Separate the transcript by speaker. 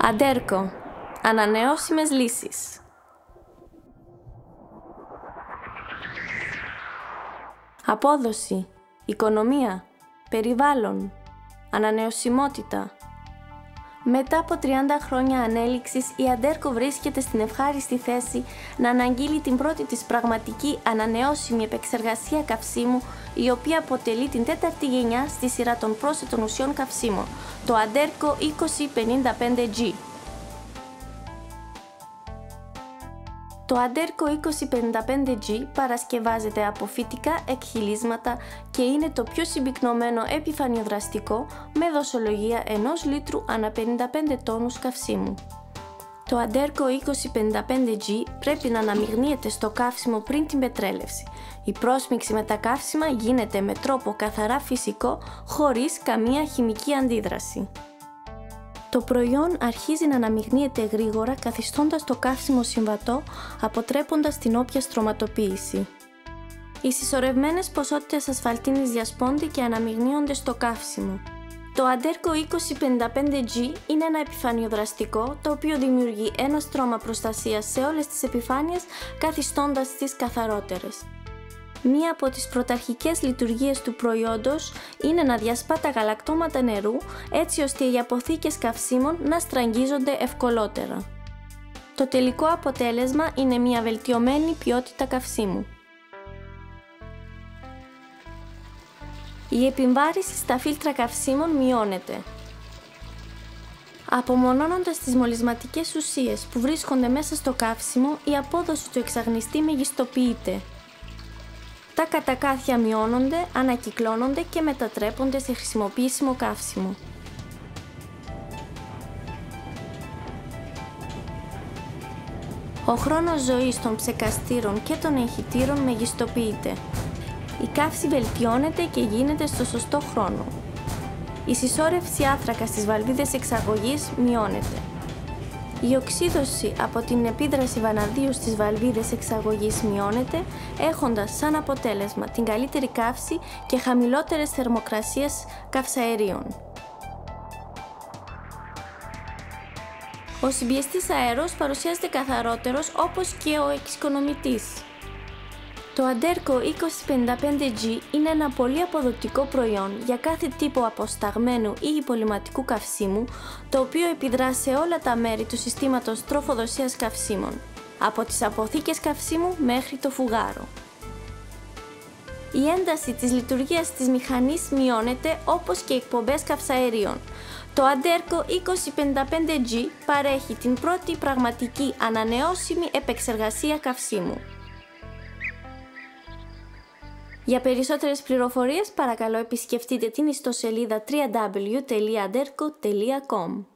Speaker 1: Αντέρκο. Ανανεώσιμες λύσεις. Απόδοση, οικονομία, περιβάλλον, ανανεωσιμότητα. Μετά από 30 χρόνια ανέλυξης, η Αντέρκο βρίσκεται στην ευχάριστη θέση να αναγγείλει την πρώτη της πραγματική ανανεώσιμη επεξεργασία καυσίμου, η οποία αποτελεί την τέταρτη γενιά στη σειρά των πρόσθετων ουσιών καυσίμων, το Αντέρκο 2055G. Το Αντέρκο 2055G παρασκευάζεται από φυτικά εκχυλίσματα και είναι το πιο συμπυκνωμένο επιφανειοδραστικό με δοσολογία 1 λίτρου ανά 55 τόνους καυσίμου. Το Αντέρκο 2055G πρέπει να αναμειγνύεται στο καύσιμο πριν την πετρέλευση. Η πρόσμιξη με τα καύσιμα γίνεται με τρόπο καθαρά φυσικό, χωρίς καμία χημική αντίδραση. Το προϊόν αρχίζει να αναμειγνύεται γρήγορα, καθιστώντας το καύσιμο συμβατό, αποτρέποντας την όποια στρωματοποίηση. Οι συσσωρευμένες ποσότητες ασφαλτίνης διασπώνται και αναμειγνύονται στο καύσιμο. Το Αντέρκο 2055G είναι ένα επιφανειοδραστικό, το οποίο δημιουργεί ένα στρώμα προστασίας σε όλες τις επιφάνειες, καθιστώντας τις καθαρότερες. Μία από τις πρωταρχικές λειτουργίες του προϊόντος είναι να διασπά τα γαλακτώματα νερού, έτσι ώστε οι αποθήκες καυσίμων να στραγγίζονται ευκολότερα. Το τελικό αποτέλεσμα είναι μια βελτιωμένη ποιότητα καυσίμου. Η επιβάρυνση στα φίλτρα καυσίμων μειώνεται. Απομονώνοντας τις μολυσματικές ουσίες που βρίσκονται μέσα στο καύσιμο, η απόδοση του εξαγνιστή μεγιστοποιείται. Τα κατακάθια μειώνονται, ανακυκλώνονται και μετατρέπονται σε χρησιμοποιήσιμο καύσιμο. Ο χρόνος ζωής των ψεκαστήρων και των εγχυτήρων μεγιστοποιείται. Η καύση βελτιώνεται και γίνεται στο σωστό χρόνο. Η συσσόρευση άνθρακα στις βαλβίδες εξαγωγής μειώνεται. Η οξύδωση από την επίδραση βαναδίου στις βαλβίδες εξαγωγής μειώνεται, έχοντας σαν αποτέλεσμα την καλύτερη καύση και χαμηλότερες θερμοκρασίες καυσαερίων. Ο συμπιεστής αέρος παρουσιάζεται καθαρότερος, όπως και ο εξοικονομητής. Το Αντέρκο 2055G είναι ένα πολύ αποδοτικό προϊόν για κάθε τύπο αποσταγμένου ή υπολειμματικού καυσίμου, το οποίο επιδρά σε όλα τα μέρη του συστήματος τροφοδοσίας καυσίμων, από τις αποθήκες καυσίμου μέχρι το φουγάρο. Η ένταση της λειτουργίας της μηχανής μειώνεται, όπως και οι εκπομπές καυσαερίων. Το Αντέρκο 2055G παρέχει την πρώτη πραγματική ανανεώσιμη επεξεργασία καυσίμου. Για περισσότερες πληροφορίες παρακαλώ επισκεφτείτε την ιστοσελίδα www.aderco.com.